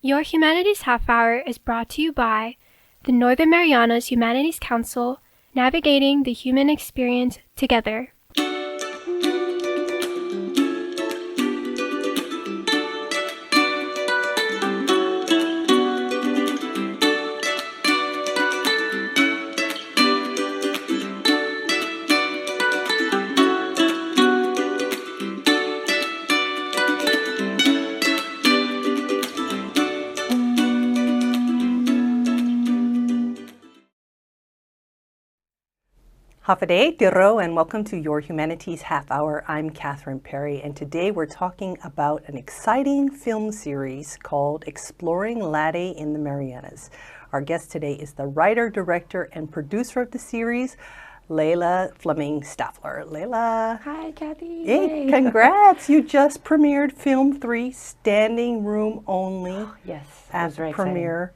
Your Humanities Half Hour is brought to you by the Northern Marianas Humanities Council, navigating the human experience together. Hafade, Tiro, and welcome to Your Humanities Half Hour. I'm Catherine Perry, and today we're talking about an exciting film series called Exploring Latte in the Marianas. Our guest today is the writer, director, and producer of the series, Leila Fleming Staffler. Leila. Hi, Kathy. Hey, congrats. You just premiered Film 3, Standing Room Only. Yes, At very premiere.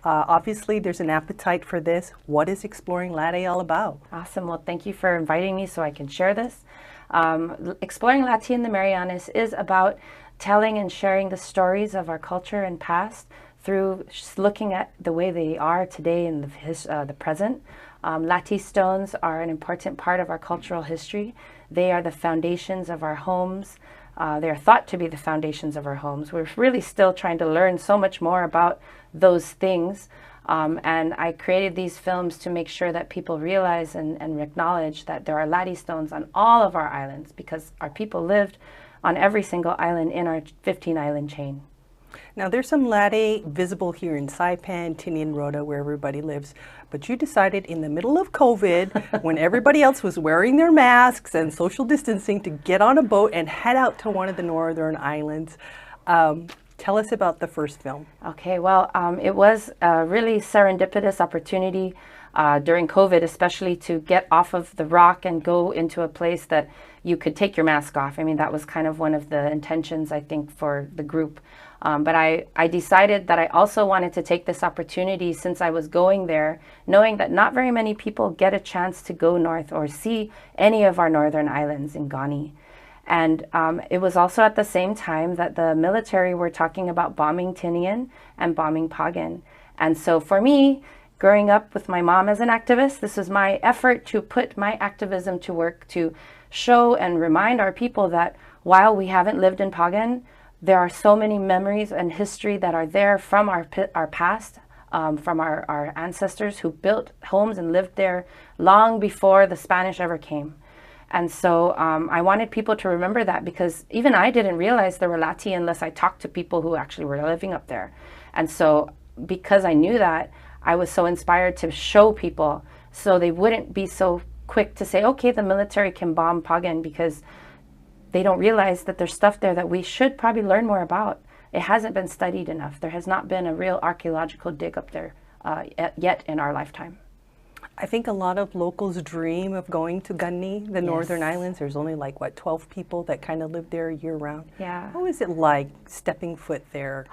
Obviously, there's an appetite for this. What is Exploring Latte all about? Awesome. Well, thank you for inviting me so I can share this. Exploring Latte in the Marianas is about telling and sharing the stories of our culture and past through looking at the way they are today in the present. Latte stones are an important part of our cultural history. They are the foundations of our homes. They are thought to be the foundations of our homes. We're really still trying to learn so much more about those things. And I created these films to make sure that people realize and acknowledge that there are latte stones on all of our islands because our people lived on every single island in our 15-island chain. Now, there's some latte visible here in Saipan, Tinian Rota, where everybody lives. But you decided in the middle of COVID, when everybody else was wearing their masks and social distancing, to get on a boat and head out to one of the northern islands. Tell us about the first film. Okay, well, it was a really serendipitous opportunity during COVID, especially to get off of the rock and go into a place that you could take your mask off. I mean, that was kind of one of the intentions, I think, for the group. But I decided that I also wanted to take this opportunity since I was going there, knowing that not very many people get a chance to go north or see any of our northern islands in Ghani. And it was also at the same time that the military were talking about bombing Tinian and bombing Pagan. And so for me, growing up with my mom as an activist, this was my effort to put my activism to work to show and remind our people that while we haven't lived in Pagan, there are so many memories and history that are there from our past, from our ancestors who built homes and lived there long before the Spanish ever came. And so I wanted people to remember that because even I didn't realize there were Latte unless I talked to people who actually were living up there. And so because I knew that, I was so inspired to show people so they wouldn't be so quick to say, okay, the military can bomb Pagan because they don't realize that there's stuff there that we should probably learn more about. It hasn't been studied enough. There has not been a real archaeological dig up there yet in our lifetime. I think a lot of locals dream of going to Ghani, the Northern Islands. There's only 12 people that kind of live there year round. Yeah. How is it like stepping foot there?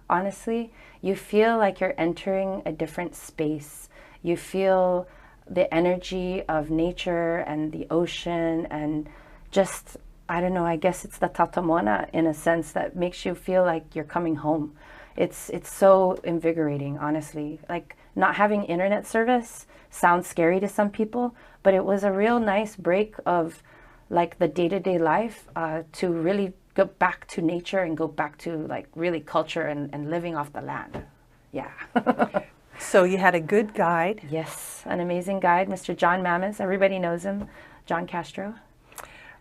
Honestly, you feel like you're entering a different space. You feel the energy of nature and the ocean and just, I don't know, I guess it's the tatamona in a sense that makes you feel like you're coming home. It's so invigorating, honestly. Like not having internet service sounds scary to some people, but it was a real nice break of like the day-to-day life to really go back to nature and go back to like really culture and living off the land. Yeah. So you had a good guide. Yes, an amazing guide, Mr. John Mammis. Everybody knows him, John Castro.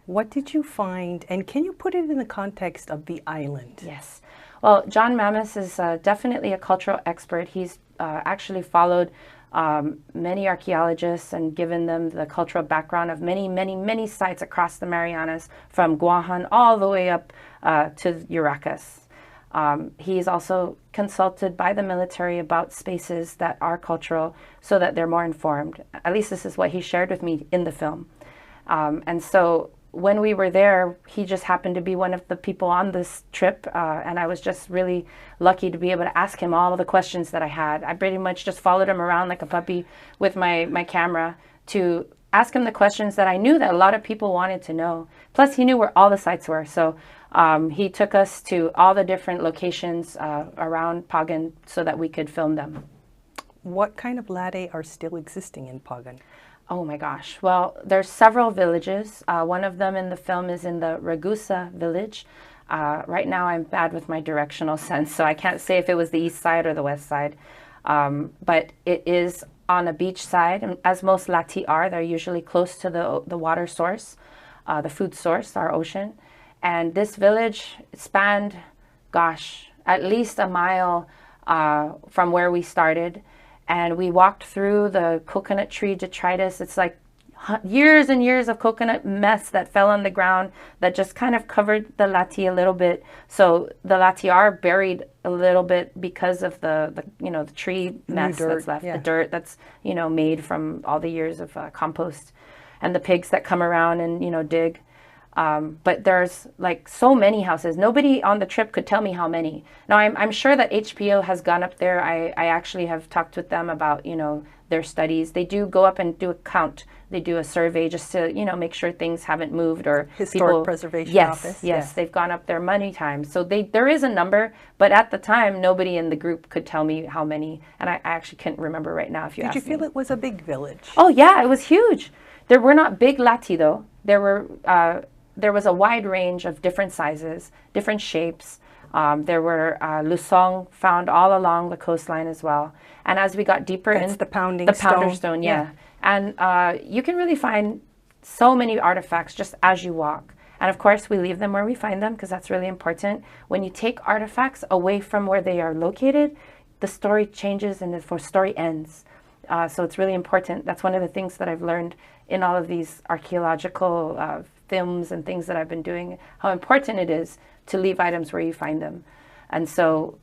What did you find, and can you put it in the context of the island? Yes. Well, John Mammis is definitely a cultural expert. He's actually followed many archaeologists and given them the cultural background of many sites across the Marianas, from Guahan all the way up to Uracas. He is also consulted by the military about spaces that are cultural so that they're more informed. At least this is what he shared with me in the film. And so when we were there, he just happened to be one of the people on this trip, and I was just really lucky to be able to ask him all of the questions that I had. I pretty much just followed him around like a puppy with my camera to ask him the questions that I knew that a lot of people wanted to know. Plus, he knew where all the sites were. So He took us to all the different locations around Pagan so that we could film them. What kind of latte are still existing in Pagan? Oh my gosh. Well, there's several villages. One of them in the film is in the Ragusa village. Right now I'm bad with my directional sense, so I can't say if it was the east side or the west side. But it is on a beach side, and as most latte are, they're usually close to the water source, the food source, our ocean. And this village spanned, gosh, at least a mile from where we started. And we walked through the coconut tree detritus. It's like years and years of coconut mess that fell on the ground that just kind of covered the latte a little bit. So the latte are buried a little bit because of the tree mess that's left, the dirt that's, made from all the years of compost, and the pigs that come around and, dig. But there's like so many houses. Nobody on the trip could tell me how many. Now, I'm sure that HPO has gone up there. I actually have talked with them about, their studies. They do go up and do a count. They do a survey just to, make sure things haven't moved or Historic Preservation Office. Yes, they've gone up there many times. So there is a number, but at the time, nobody in the group could tell me how many. And I actually can't remember right now if you asked me. Did you feel it was a big village? Oh, yeah, it was huge. There were not big latte, though. There was a wide range of different sizes, different shapes. There were lusong found all along the coastline as well. And as we got deeper in the pounder stone, yeah. And you can really find so many artifacts just as you walk. And of course, we leave them where we find them because that's really important. When you take artifacts away from where they are located, the story changes and the story ends. So it's really important. That's one of the things that I've learned in all of these archaeological films and things that I've been doing, how important it is to leave items where you find them. And so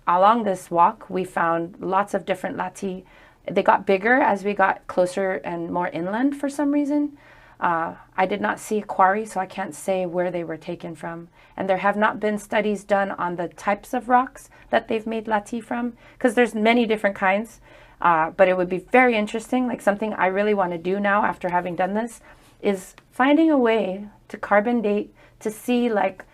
along this walk, we found lots of different latte. They got bigger as we got closer and more inland for some reason. I did not see a quarry, so I can't say where they were taken from. And there have not been studies done on the types of rocks that they've made latte from, because there's many different kinds. But it would be very interesting, like something I really want to do now after having done this, is finding a way to carbon date to see like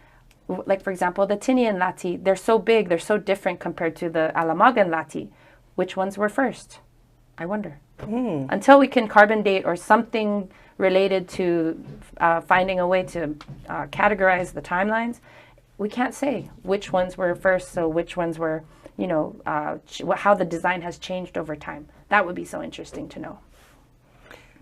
for example, the Tinian latte. They're so big, they're so different compared to the Alamagan latte. Which ones were first? I wonder. Until we can carbon date or something related to finding a way to categorize the timelines, we can't say which ones were first, so which ones were, how the design has changed over time. That would be so interesting to know.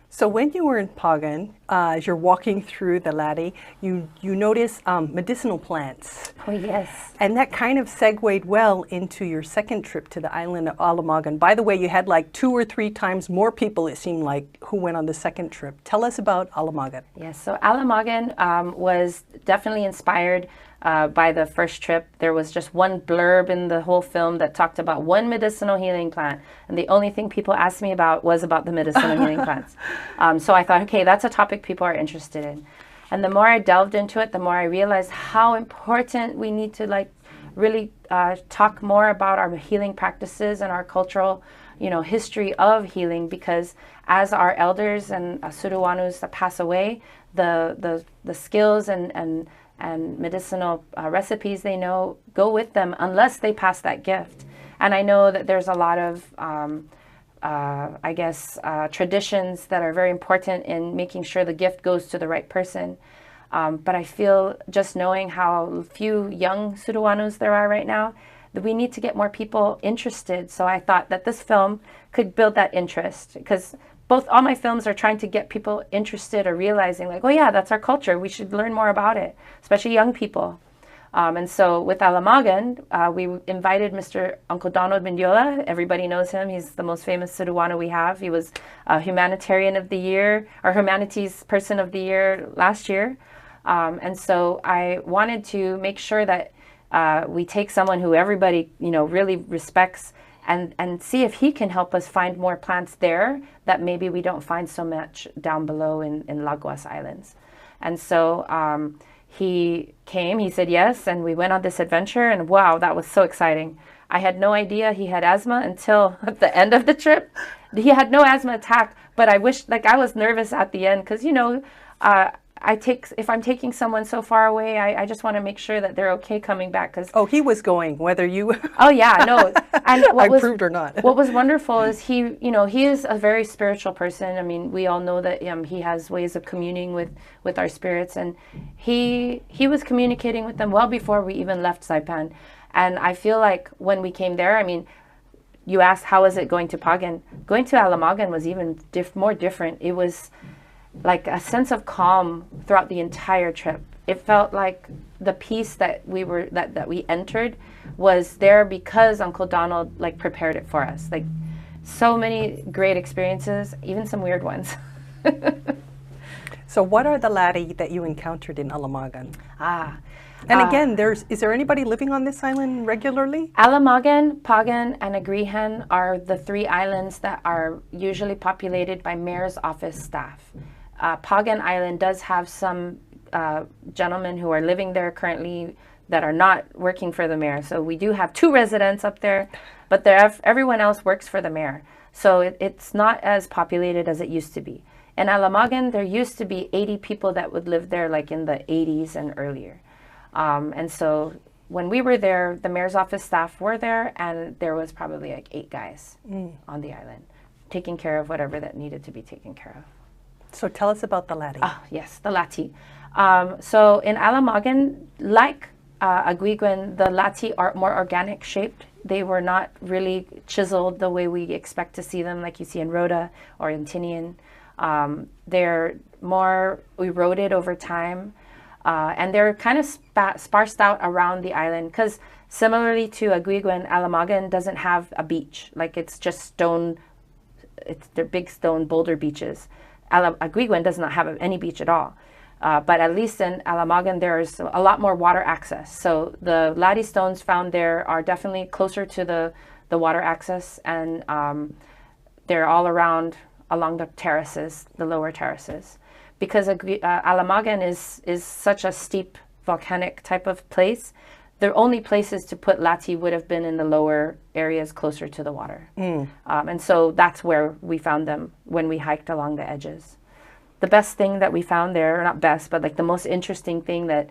So when you were in Pagan, as you're walking through the latte, you notice medicinal plants. Oh, yes. And that kind of segued well into your second trip to the island of Alamagan. By the way, you had like 2 or 3 times more people, it seemed like, who went on the second trip. Tell us about Alamagan. Yes, so Alamagan was definitely inspired by the first trip. There was just one blurb in the whole film that talked about one medicinal healing plant. And the only thing people asked me about was about the medicinal healing plants. So I thought, okay, that's a topic people are interested in. And the more I delved into it, the more I realized how important we need to really talk more about our healing practices and our cultural, history of healing, because as our elders and Suruwanus that pass away, the skills and medicinal recipes they know go with them unless they pass that gift. And I know that there's a lot of traditions that are very important in making sure the gift goes to the right person. But I feel just knowing how few young Suruwanus there are right now, that we need to get more people interested. So I thought that this film could build that interest, because all my films are trying to get people interested or realizing like, oh yeah, that's our culture. We should learn more about it, especially young people. And so with Alamagan, we invited Mr. Uncle Donald Mendiola. Everybody knows him. He's the most famous Suruwano we have. He was Humanitarian of the Year, or Humanities Person of the Year last year. And so I wanted to make sure that we take someone who everybody, really respects and see if he can help us find more plants there that maybe we don't find so much down below in Laguas Islands. And so he came, he said yes, and we went on this adventure, and wow, that was so exciting. I had no idea he had asthma until at the end of the trip. He had no asthma attack, but I wish, I was nervous at the end because, if I'm taking someone so far away, I just want to make sure that they're okay coming back. Cause, Oh, he was going, whether you oh yeah, no. And I approved or not. What was wonderful is he is a very spiritual person. I mean, we all know that he has ways of communing with our spirits, and he was communicating with them well before we even left Saipan. And I feel like when we came there, I mean, you asked how is it going to Pagan? Going to Alamagan was even more different. It was like a sense of calm throughout the entire trip. It felt like the peace that we entered was there because Uncle Donald like prepared it for us. Like so many great experiences, even some weird ones. So what are the latte that you encountered in Alamagan? And again, is there anybody living on this island regularly? Alamagan, Pagan, and Agrihan are the 3 islands that are usually populated by mayor's office staff. Pagan Island does have some gentlemen who are living there currently that are not working for the mayor. So we do have 2 residents up there, but everyone else works for the mayor. So it's not as populated as it used to be. In Alamagan, there used to be 80 people that would live there like in the 80s and earlier. And so when we were there, the mayor's office staff were there, and there was probably like 8 guys on the island taking care of whatever that needed to be taken care of. So tell us about the latte. Yes, the latte. So in Alamagan, like Aguiguan, the latte are more organic shaped. They were not really chiseled the way we expect to see them, like you see in Rhoda or in Tinian. They're more eroded over time. And they're kind of sparsed out around the island because similarly to Aguiguan, Alamagan doesn't have a beach. Like it's just stone, they're big stone boulder beaches. Aguiguan does not have any beach at all. But at least in Alamagan, there's a lot more water access. So the latte stones found there are definitely closer to the water access, and they're all along the terraces, the lower terraces. Because Alamagan is such a steep volcanic type of place, the only places to put latte would have been in the lower areas closer to the water. And so that's where we found them when we hiked along the edges. The best thing that we found there, or not best, but like the most interesting thing that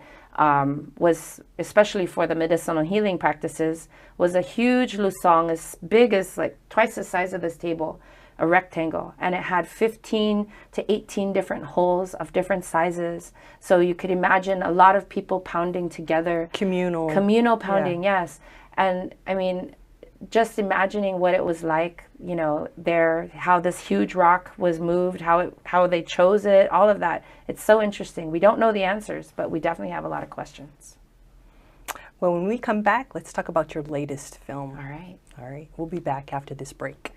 was, especially for the medicinal healing practices, was a huge lusong as big as like twice the size of this table, a rectangle, and it had 15 to 18 different holes of different sizes. So you could imagine a lot of people pounding together. Communal pounding, yeah. Yes. And I mean, just imagining what it was like, you know, there, how this huge rock was moved, how they chose it, all of that. It's so interesting. We don't know the answers, but we definitely have a lot of questions. Well, when we come back, let's talk about your latest film. All right. All right. We'll be back after this break.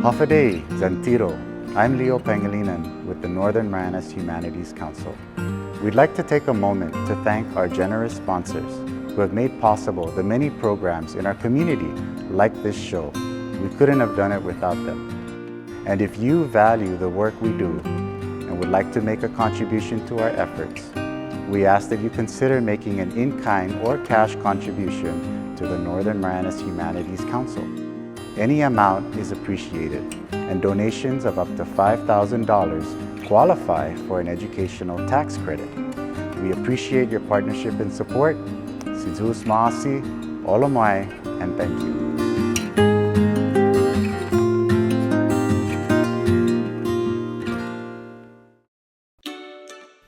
Hafaday, Zantiro. I'm Leo Pangilinan with the Northern Marianas Humanities Council. We'd like to take a moment to thank our generous sponsors who have made possible the many programs in our community like this show. We couldn't have done it without them. And if you value the work we do and would like to make a contribution to our efforts, we ask that you consider making an in-kind or cash contribution to the Northern Marianas Humanities Council. Any amount is appreciated, and donations of up to $5,000 qualify for an educational tax credit. We appreciate your partnership and support. Sidus Maasi, Olomai, and thank you.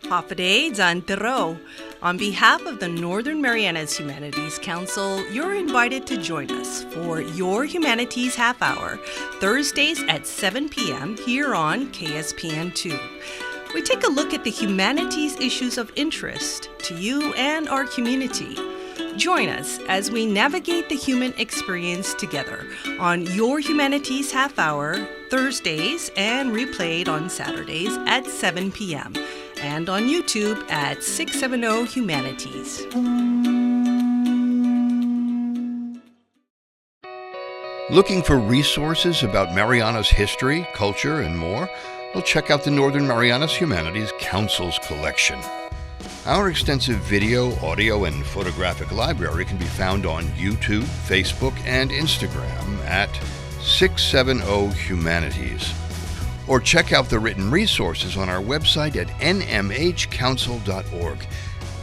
Hafaday Zantiro. On behalf of the Northern Marianas Humanities Council, you're invited to join us for Your Humanities Half Hour, Thursdays at 7 p.m. here on KSPN2. We take a look at the humanities issues of interest to you and our community. Join us as we navigate the human experience together on Your Humanities Half Hour, Thursdays, and replayed on Saturdays at 7 p.m. and on YouTube at 670 Humanities. Looking for resources about Marianas history, culture, and more? Well, check out the Northern Marianas Humanities Council's collection. Our extensive video, audio, and photographic library can be found on YouTube, Facebook, and Instagram at 670 Humanities. Or check out the written resources on our website at nmhcouncil.org.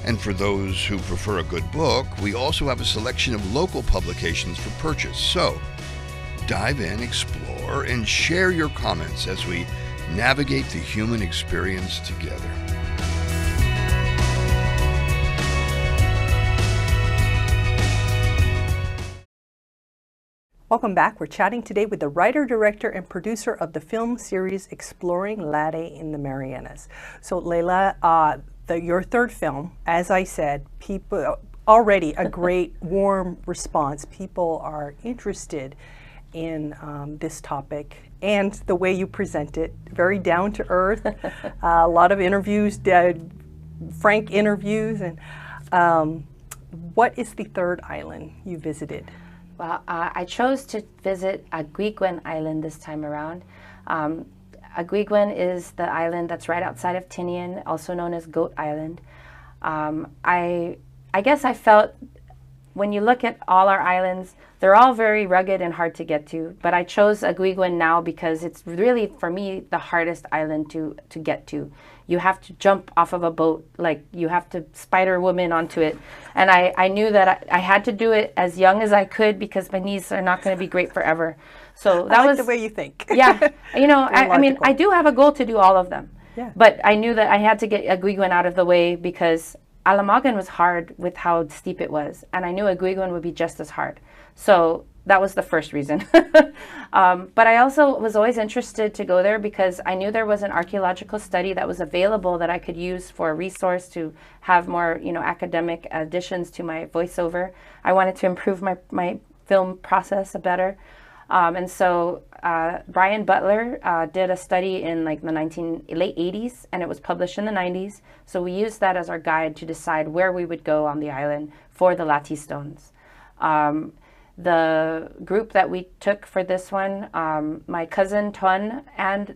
And for those who prefer a good book, we also have a selection of local publications for purchase. So, dive in, explore, and share your comments as we navigate the human experience together. Welcome back. We're chatting today with the writer, director, and producer of the film series Exploring Latte in the Marianas. So, Leila, your third film, as I said, people already a great warm response. People are interested in this topic and the way you present it. Very down to earth. A lot of interviews, frank interviews. And what is the third island you visited? Well, I chose to visit Aguiguan Island this time around. Aguiguan is the island that's right outside of Tinian, also known as Goat Island. I guess I felt, when you look at all our islands, they're all very rugged and hard to get to, but I chose Aguiguan now because it's really, for me, the hardest island to get to. You have to jump off of a boat, like you have to Spider Woman onto it. And I knew that I had to do it as young as I could because my knees are not going to be great forever. So that was the way you think. Yeah, you know, I mean, I do have a goal to do all of them. Yeah. But I knew that I had to get Aguiguan out of the way because Alamagan was hard with how steep it was, and I knew Aguiguan would be just as hard. So that was the first reason. But I also was always interested to go there because I knew there was an archaeological study that was available that I could use for a resource to have more, you know, academic additions to my voiceover. I wanted to improve my film process better. And so Brian Butler did a study in like the late 80s, and it was published in the 90s. So we used that as our guide to decide where we would go on the island for the Latte stones. The group that we took for this one, my cousin Tuan and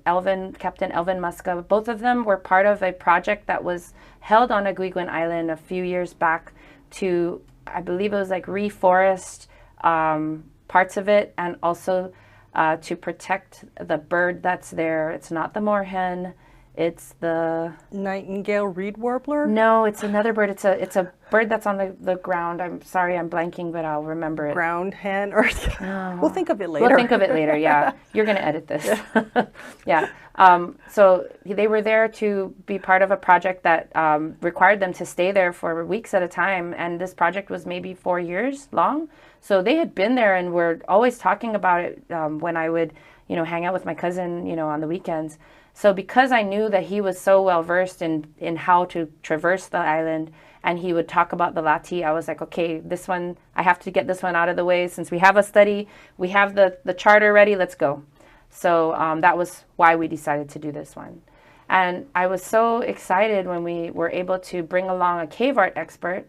Captain Elvin Musca, both of them were part of a project that was held on Aguiguan Island a few years back to, I believe it was like reforest parts of it, and also to protect the bird that's there. It's not the moorhen, it's the nightingale reed warbler? No, it's another bird. It's a bird that's on the ground. I'm sorry, I'm blanking, but I'll remember it. Ground hen, or we'll think of it later. We'll think of it later. Yeah, you're gonna edit this. Yeah. So they were there to be part of a project that required them to stay there for weeks at a time, and this project was maybe 4 years long. So they had been there and were always talking about it when I would, you know, hang out with my cousin, you know, on the weekends. So because I knew that he was so well versed in how to traverse the island, and he would talk about the Latte, I was like, okay, this one, I have to get this one out of the way. Since we have a study, we have the charter ready, let's go. So that was why we decided to do this one. And I was so excited when we were able to bring along a cave art expert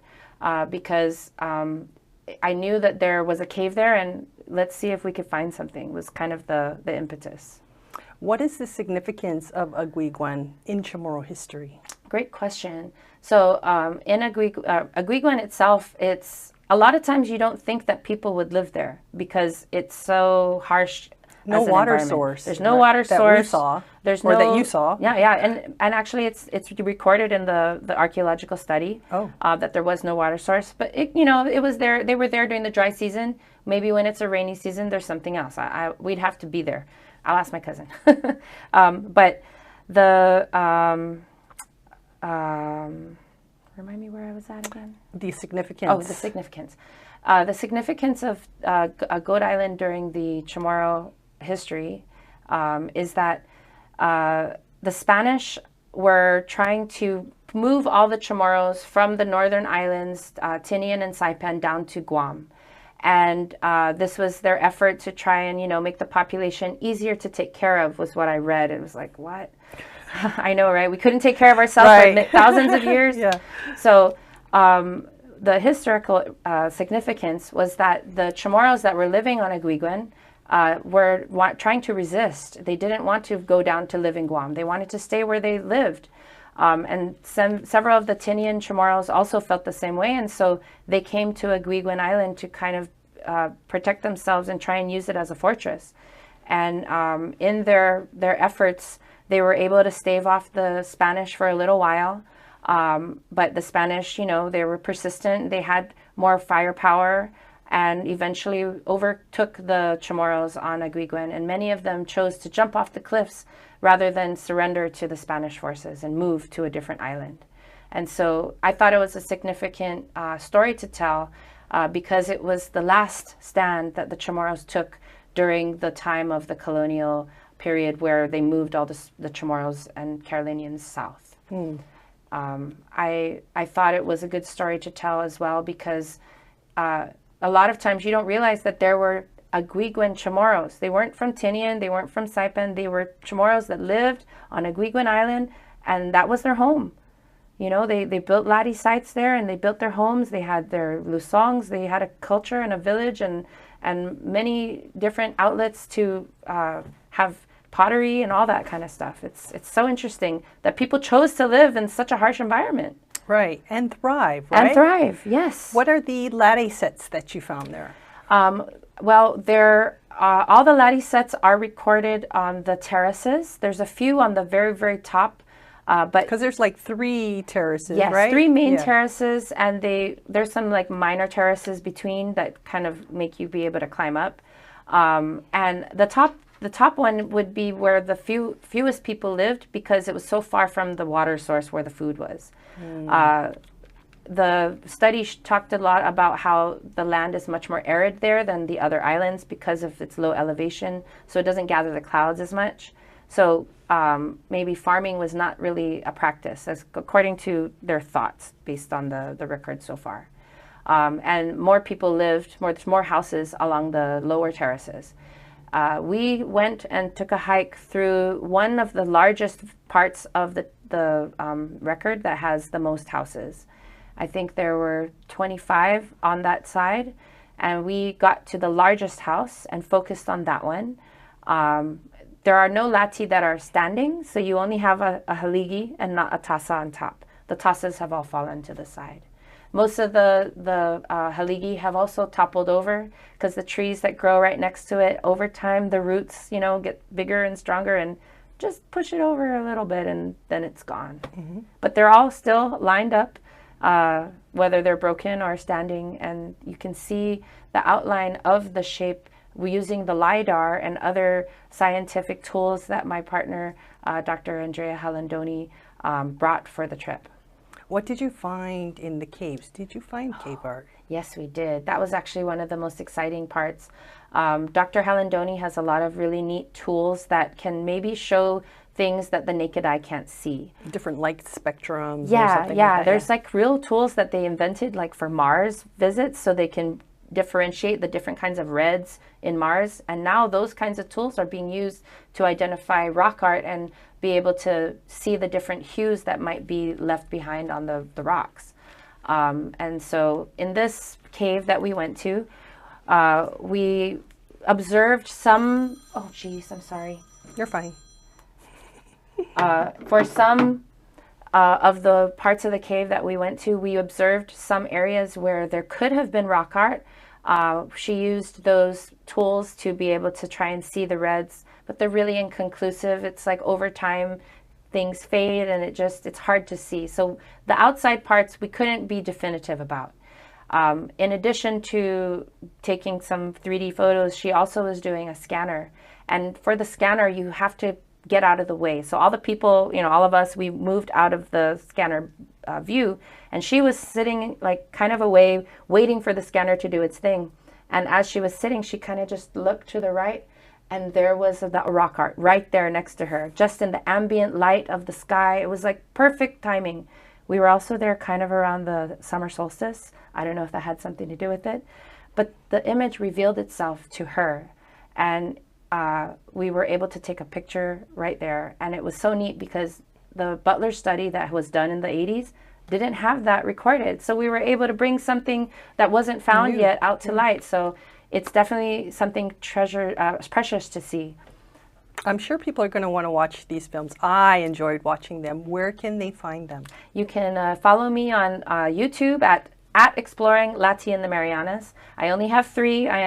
because I knew that there was a cave there, and let's see if we could find something was kind of the impetus. What is the significance of Aguiguan in Chamorro history? Great question. So in Aguiguan itself, it's a lot of times you don't think that people would live there because it's so harsh. No water source. There's no water source. That we saw. There's or no, that you saw. Yeah, yeah, and actually it's recorded in the archaeological study that there was no water source. But you know, it was there. They were there during the dry season. Maybe when it's a rainy season, there's something else. We'd have to be there. I'll ask my cousin. But the remind me where I was at again. The significance. Oh, the significance. The significance of Goat Island during the Chamorro history is that the Spanish were trying to move all the Chamorros from the northern islands, Tinian and Saipan, down to Guam. And this was their effort to try and, you know, make the population easier to take care of, was what I read. It was like, what? I know, right? We couldn't take care of ourselves for thousands of years. Yeah. So the historical significance was that the Chamorros that were living on Aguiguan were trying to resist. They didn't want to go down to live in Guam. They wanted to stay where they lived. And several of the Tinian Chamorros also felt the same way, and so they came to Aguiguin Island to kind of protect themselves and try and use it as a fortress. And in their efforts, they were able to stave off the Spanish for a little while. But the Spanish, you know, they were persistent. They had more firepower and eventually overtook the Chamorros on Aguiguin. And many of them chose to jump off the cliffs rather than surrender to the Spanish forces and move to a different island. And so I thought it was a significant story to tell because it was the last stand that the Chamorros took during the time of the colonial period where they moved all the Chamorros and Carolinians south. I thought it was a good story to tell as well because a lot of times you don't realize that there were Aguiguin Chamorros. They weren't from Tinian, they weren't from Saipan, they were Chamorros that lived on Aguiguin Island, and that was their home. You know, they built latte sites there and they built their homes, they had their lusongs, they had a culture and a village and many different outlets to have pottery and all that kind of stuff. It's so interesting that people chose to live in such a harsh environment. Right, and thrive, right? And thrive, yes. What are the latte sets that you found there? Well, all the latte sets are recorded on the terraces. There's a few on the very, very top. But because there's like 3 terraces, yes, right? 3 main terraces, and there's some like minor terraces between that kind of make you be able to climb up. And the top one would be where the fewest people lived because it was so far from the water source where the food was. The study talked a lot about how the land is much more arid there than the other islands because of its low elevation, so it doesn't gather the clouds as much. So maybe farming was not really a practice, according to their thoughts based on the record so far. And more people lived, more houses along the lower terraces. We went and took a hike through one of the largest parts of the record that has the most houses. I think there were 25 on that side, and we got to the largest house and focused on that one. There are no latte that are standing, so you only have a haligi and not a tasa on top. The tasas have all fallen to the side. Most of the haligi have also toppled over because the trees that grow right next to it, over time, the roots, you know, get bigger and stronger and just push it over a little bit and then it's gone. But they're all still lined up, whether they're broken or standing, and you can see the outline of the shape using the LiDAR and other scientific tools that my partner, Dr. Andrea Halandoni, brought for the trip. What did you find in the caves? Did you find cave art? Yes, we did. That was actually one of the most exciting parts. Dr. Halandoni has a lot of really neat tools that can maybe show things that the naked eye can't see. Different light spectrums or Yeah, something yeah. like that. There's like real tools that they invented like for Mars visits so they can differentiate the different kinds of reds in Mars. And now those kinds of tools are being used to identify rock art and be able to see the different hues that might be left behind on the rocks. And so in this cave that we went to, we observed some, oh geez, I'm sorry. You're fine. For some of the parts of the cave that we went to, we observed some areas where there could have been rock art. She used those tools to be able to try and see the reds, but they're really inconclusive. It's like over time things fade and it's hard to see. So the outside parts we couldn't be definitive about. In addition to taking some 3D photos, she also was doing a scanner. And for the scanner, you have to get out of the way. So all the people, you know, all of us, we moved out of the scanner view, and she was sitting like kind of away, waiting for the scanner to do its thing. And as she was sitting, she kind of just looked to the right, and there was the rock art right there next to her, just in the ambient light of the sky. It was like perfect timing. We were also there kind of around the summer solstice. I don't know if that had something to do with it, but the image revealed itself to her, and we were able to take a picture right there. And it was so neat because the Butler study that was done in the 80s didn't have that recorded. So we were able to bring something that wasn't found yet out to light. So it's definitely something precious to see. I'm sure people are going to want to watch these films. I enjoyed watching them. Where can they find them? You can follow me on YouTube at Exploring Latte in the Marianas. I only have 3. I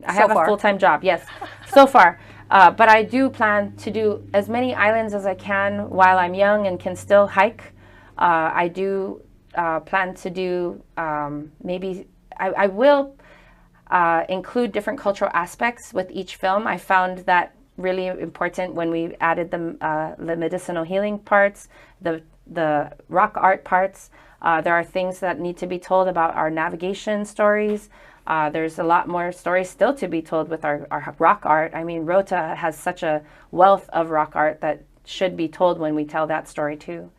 have a full-time job, yes, so far. But I do plan to do as many islands as I can while I'm young and can still hike. I do plan to do maybe, I will include different cultural aspects with each film. I found that really important when we added the medicinal healing parts, the rock art parts. There are things that need to be told about our navigation stories. There's a lot more stories still to be told with our rock art. I mean, Rota has such a wealth of rock art that should be told when we tell that story too.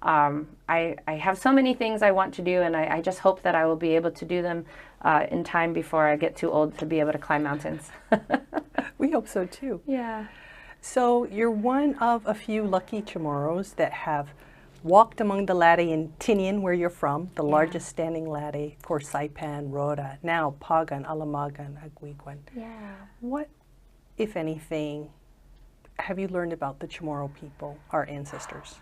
I have so many things I want to do, and I just hope that I will be able to do them in time before I get too old to be able to climb mountains. We hope so too. Yeah. So you're one of a few lucky Chamorros that have walked among the latte in Tinian, where you're from, the largest standing latte, of course, Saipan, Rota, now Pagan, Alamagan, Aguiguan. Yeah. What, if anything, have you learned about the Chamorro people, our ancestors?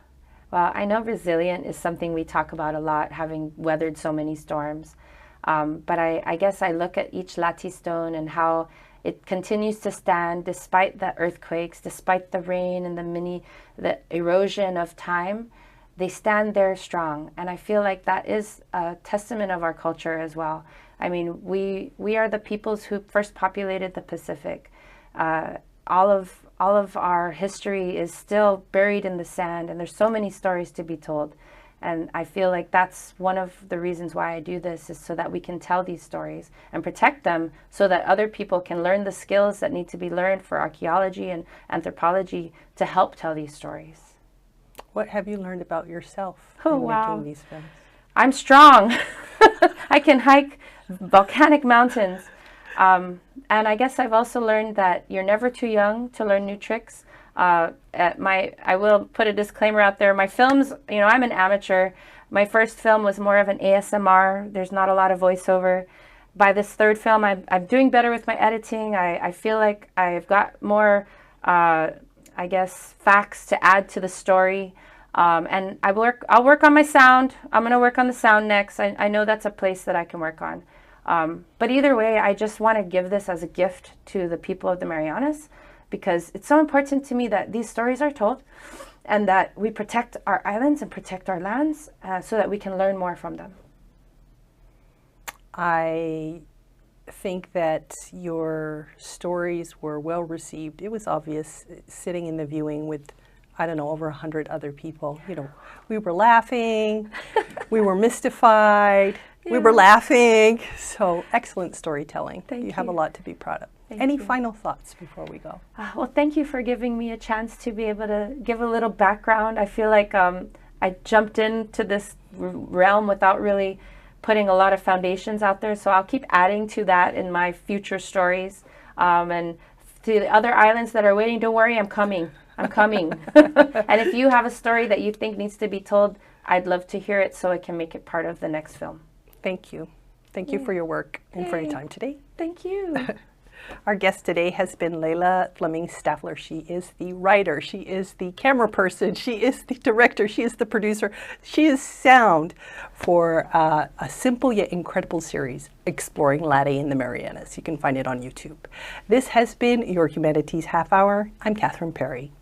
Well, I know resilient is something we talk about a lot, having weathered so many storms. But I guess I look at each latte stone and how it continues to stand despite the earthquakes, despite the rain and the erosion of time. They stand there strong, and I feel like that is a testament of our culture as well. I mean, we are the peoples who first populated the Pacific. All of our history is still buried in the sand, and there's so many stories to be told. And I feel like that's one of the reasons why I do this, is so that we can tell these stories and protect them, so that other people can learn the skills that need to be learned for archaeology and anthropology to help tell these stories. What have you learned about yourself in making these films? I'm strong. I can hike volcanic mountains. And I guess I've also learned that you're never too young to learn new tricks. I will put a disclaimer out there. My films, I'm an amateur. My first film was more of an ASMR. There's not a lot of voiceover. By this third film, I'm doing better with my editing. I feel like I've got more, I guess, facts to add to the story. And I'll work on my sound. I'm going to work on the sound next. I know that's a place that I can work on. But either way, I just want to give this as a gift to the people of the Marianas, because it's so important to me that these stories are told and that we protect our islands and protect our lands so that we can learn more from them. I think that your stories were well received. It was obvious sitting in the viewing with, I don't know, over 100 other people. We were laughing, we were mystified, we were laughing. So excellent storytelling. Thank you. Have a lot to be proud of. Thank Any you. final thoughts before we go? Well, thank you for giving me a chance to be able to give a little background. I feel like I jumped into this realm without really putting a lot of foundations out there, so I'll keep adding to that in my future stories. And to the other islands that are waiting, don't worry, I'm coming. And if you have a story that you think needs to be told, I'd love to hear it so I can make it part of the next film. Thank you. Thank you for your work and for your time today. Thank you. Our guest today has been Leila Fleming Staffler. She is the writer, she is the camera person, she is the director, she is the producer. She is sound for a simple yet incredible series, Exploring Latte in the Marianas. You can find it on YouTube. This has been your Humanities Half Hour. I'm Catherine Perry.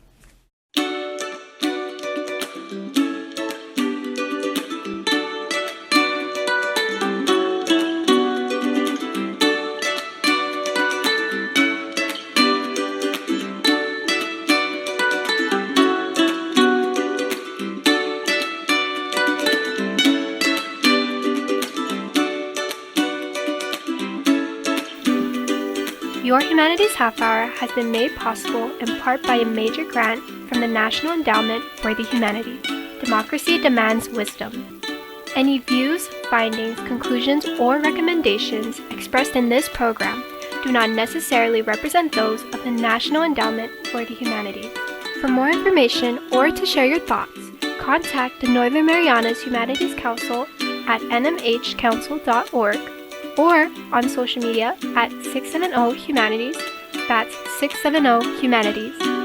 Your Humanities Half Hour has been made possible in part by a major grant from the National Endowment for the Humanities. Democracy demands wisdom. Any views, findings, conclusions, or recommendations expressed in this program do not necessarily represent those of the National Endowment for the Humanities. For more information or to share your thoughts, contact the Northern Marianas Humanities Council at nmhcouncil.org or on social media at 670 Humanities. That's 670 Humanities.